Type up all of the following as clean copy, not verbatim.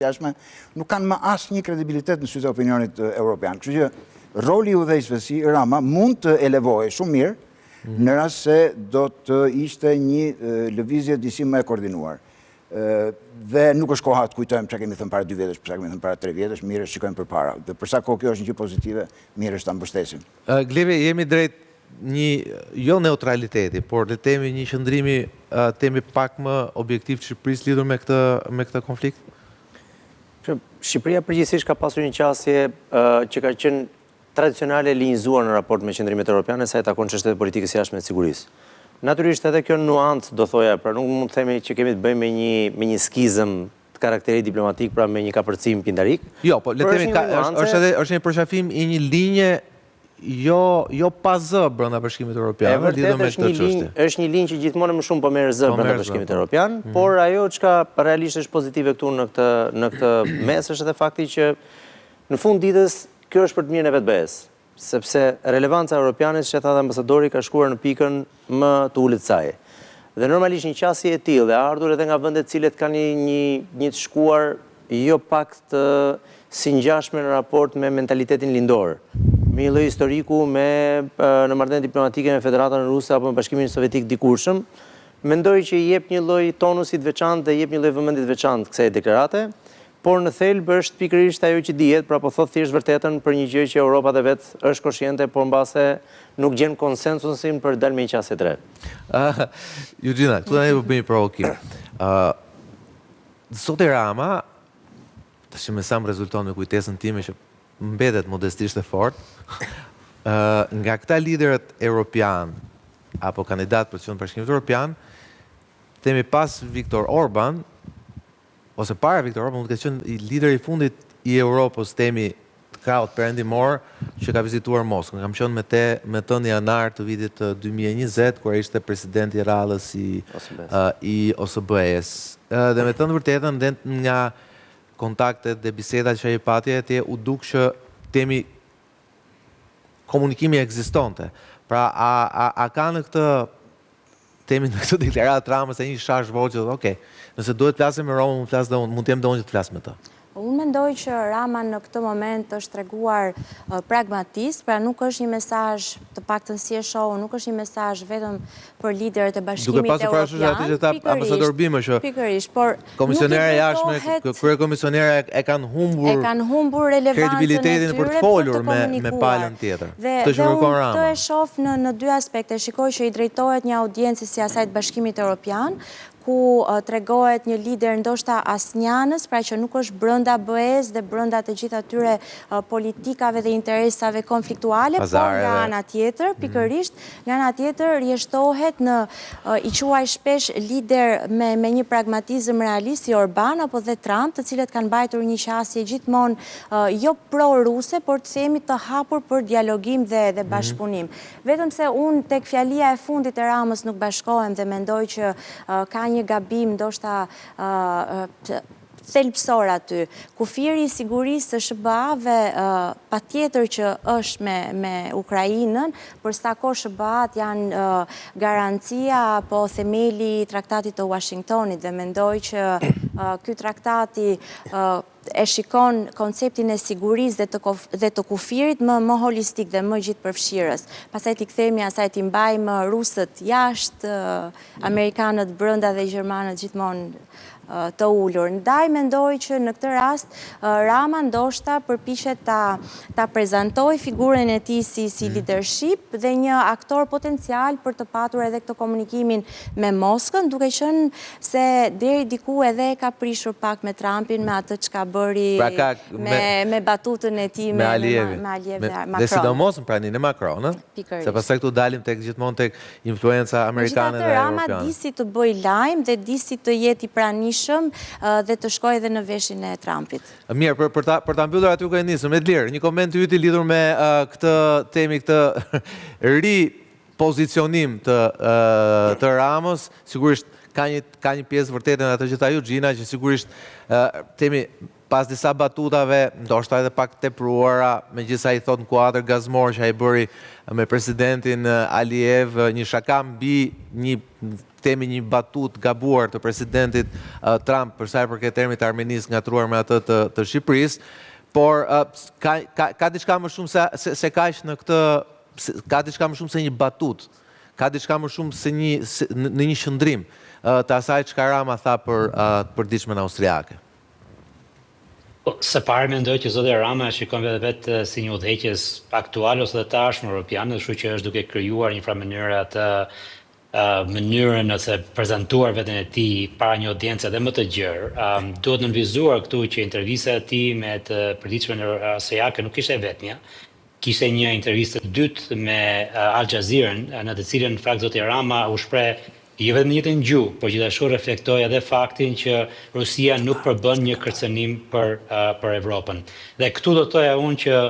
Jashtme nuk kanë më asnjë kredibilitet në sytë e opinionit evropian. Kështu që roli i udhëheqësve si Rama mund të elevohej shumë mirë në rast se do të ishte një lëvizje disi më e koordinuar. Dhe nuk është koha të kujtojmë çka kemi thënë para 2 vjetësh, çka kemi thënë para 3 vjetësh, mirë është shikojmë përpara. Dhe për sa kohë kjo është një gjë pozitive, mirë është ta mbështesim. Glevi, jemi drejt një jo neutraliteti, por le të themi një qëndrimi temi pak më objektiv të Shqipërisë lidhur me këtë konflikt? Shqipëria përgjithsisht ka pasur një qasje që ka qenë tradicionale linjëzuar në raport me qendrimet europiane sa i takon çështjeve politikës jashtme të sigurisë. Natyrisht edhe kjo nuancë do thoja, pra nuk mund të themi që kemi të bëjmë me një skizëm të karakterit diplomatik, pra me një kapërcim pindarik. Jo, po le të themi është një përshafim i një linje jo pa zë brenda Bashkimit Evropian, lidhur me këtë çështje. Është një linjë që gjithmonë më shumë po merr zë brenda Bashkimit Evropian, por ajo çka realisht është pozitive këtu në këtë mes është edhe fakti që në fund ditës kjo është për të mirën e vetë BE-s, sepse relevanca europiane, siç e tha ambasadori, ka shkuar në pikën më të ulët saj. Dhe normalisht një qasje e tillë, e ardhur edhe nga vende të cilet kanë një të shkuar jo pak të singjashme në raport me mentalitetin lindor, me një lloj historiku në marrëdhënie diplomatike me Federatën Ruse apo me Bashkimin Sovjetik dikurshëm, mendoj që i jep një lloj tonusi të veçantë dhe i jep një lloj vëmendje të veçantë kësaj deklarate, por në thelb është pikërisht ajo që dihet, pra po thot thjesht vërtetën për një gjë që Europa dhe vetë është konsciente, por mbase nuk gjen konsensusin për dalë me një qasje të re. Eugina, këtu ne po bëjmë provokim. Zoti Rama, tash më sa më rezulton me kujtesën time që mbetet modestisht e fortë, nga këta liderët europian apo kandidat për të qenë Bashkimit Evropian, themi pas Viktor Orban ose para Viktor Orban, mund të ketë qenë lideri i fundit i Europës, themi të kraut perëndimor që ka vizituar Moskën. Kam qenë me të në janar të vitit 2020, kur ishte presidenti i radhës i OSBE-s. Dhe me të në vërtetën, dhe nga kontaktet dhe bisedat që ai pati atje u duk që temi komunikimi ekzistonte. Pra, a ka në këtë temi në këtë deklaratë Ramës e një shash voqë, okej, nëse duhet të flasim me Roma, mund të jem dhe unë që të flas me të. Unë mendoj që Rama në këtë moment është treguar pragmatist, pra nuk është një mesazh të paktën si e shoh, nuk është një mesazh vetëm për liderët e Bashkimit Evropian. Duke pasur parasysh atë që tha ambasador Bima që komisionera jashtme, kryekomisionera e kanë humbur kredibilitetin për të folur me palën tjetër. Dhe unë këtë e shoh në 2 aspekte. Shikoj që i drejtohet një audiencë si asaj të Bashkimit Evropian, ku tregohet një lider ndoshta asnjanës, pra që nuk është brenda BE-s dhe brenda të gjitha atyre politikave dhe interesave konfliktuale, por nga ana tjetër, pikërisht, nga ana tjetër rjeshtohet i quaj shpesh lider me një pragmatizëm realist si Orban apo dhe Trump, të cilët kanë mbajtur një qasje gjithmonë jo pro-ruse, por të themi të hapur për dialogim dhe bashkëpunim. Vetëm se unë tek fjalia e fundit e Ramës nuk bashkohem dhe mendoj që ka një gabim ndoshta thelbësor aty. Kufiri i sigurisë së SBA-ve patjetër që është me Ukrainën, për sa kohë SBA-t janë garancia apo themeli i traktatit të Washingtonit dhe mendoj që ky traktati e shikon konceptin e sigurisë dhe të kufirit më holistik dhe më gjithëpërfshirës. Pastaj t'i kthemi asaj t'i mbajmë rusët jashtë, amerikanët brenda dhe gjermanët gjithmonë të ullur. Ndaj mendoj që në këtë rast Rama ndoshta përpiqet ta prezantoj figurën e tij si leadership dhe një aktor potencial për të patur edhe këtë komunikimin me Moskën, duke qenë se deri diku edhe ka prishur pak me Trumpin me atë çka bëri me batutën e tij me Alievin Macron. Dhe sidomos në praninë e Macron, se pastaj këtu dalim gjithmonë tek influenca amerikane dhe europiane. Rama di si të bëj lajm dhe di si të jetë i pranishëm dhe të shkoj edhe në veshin e Trumpit. Mirë, për ta mbyllur aty ku e nisëm, Edlir, një koment i lidhur me këtë temi, këtë ripozicionim të Ramës, sigurisht ka një pjesë vërtetë në atë që tha Eugina, që sigurisht temi pas disa batutave, ndoshta edhe pak tepruara, megjithësa i thot në kuadër gazmor që ai bëri me presidentin Aliyev, një shaka mbi një batut gabuar të presidentit Trump për sa i përket termit armenisë ngatruar me atë të Shqipërisë, por ka diçka më shumë se kaq në këtë, ka diçka më shumë se një batut, ka diçka më shumë se në një qëndrim të asaj çka Rama tha për përditshmën austriake. Së pari mendoj që zoti Rama shikon vetë si një udhëheqës aktual ose të tashmë europian, kështu që është duke krijuar një farë mënyrë atë mënyrën ose prezantuar veten e tij para një audiencë edhe më të gjerë. Duhet nënvizuar këtu që intervista e tij me të përditshmën austriake nuk ishte e vetmja. Kishte një intervistë të dytë me Al Jazeera, në të cilën në fakt zoti Rama u shpreh jo vetëm një të gjuhë, por gjithashtu reflektoi edhe faktin që Rusia nuk përbën një kërcënim për Evropën. Dhe këtu do të thoja unë që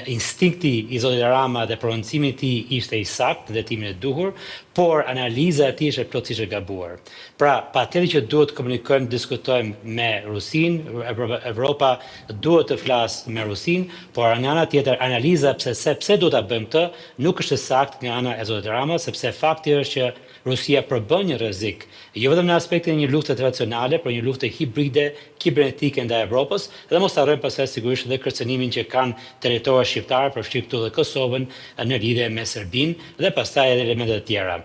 instinkti i zotit Rama dhe prononcimi i tij ishte i saktë dhe timin e duhur, por analiza e tij është plotësisht e gabuar. Pra, patjetër që duhet të komunikojmë, diskutojmë me Rusinë, Evropa duhet të flasë me Rusinë, por nga ana tjetër analiza pse duhet ta bëjmë këtë nuk është e saktë nga ana e zotit Rama, sepse fakti është që Rusia përbën një rrezik, jo vetëm në aspektin e një lufte tradicionale, por një lufte hibride, kibernetike ndaj Evropës, dhe mos harrojmë pastaj sigurisht edhe kërcënimin që kanë territoret shqiptare, përfshirë këtu dhe Kosovën, në lidhje me Serbinë dhe pastaj edhe elemente të tjera.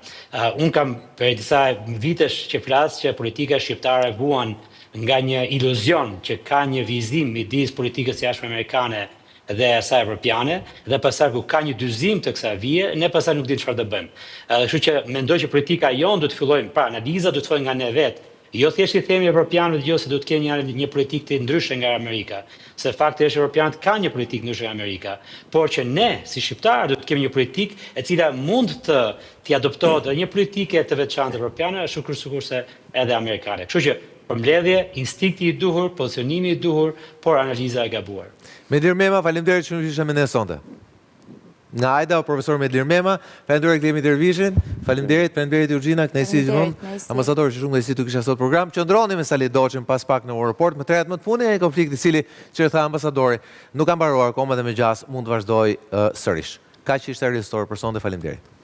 Unë kam për disa vitesh që flas që politika shqiptare vuan nga një iluzion që ka një vizim midis politikës jashtme amerikane dhe asaj evropiane, dhe pastaj ku ka një dyzim të kësaj vije, ne pastaj nuk dimë çfarë të bëjmë. Kështu që mendoj që politika jon duhet të fillojmë, pra analiza duhet të fillojë nga ne vetë. Jo thjesht i themi evropianëve se duhet të kenë një politikë të ndryshe nga Amerika, se fakti është evropianët kanë një politikë ndryshe nga Amerika, por që ne si shqiptarë duhet të kemi një politikë e cila mund të adoptohet dhe një politikë të veçantë evropiane, ashtu kurse edhe amerikane. Kështu që përmbledhje, instinkti i duhur, pozicionimi i duhur, por analiza e gabuar. Medlir Mema, faleminderit që nuk ishe me ne sonte. Nga Ajda, o profesor Medlir Mema, faleminderit Klemi Dervishin, faleminderit Eugjina, kënaqësi gjithmonë, ambasador që shumë kënaqësi të kisha sot program. Qëndroni me Sali Doçin pas pak në Europort, më tretë më të funi e konflikti i cili që tha ambasadori, nuk ka mbaruar akoma dhe me gjas mund të vazhdoj sërish. Kaq ishte Ristor për sonte, faleminderit.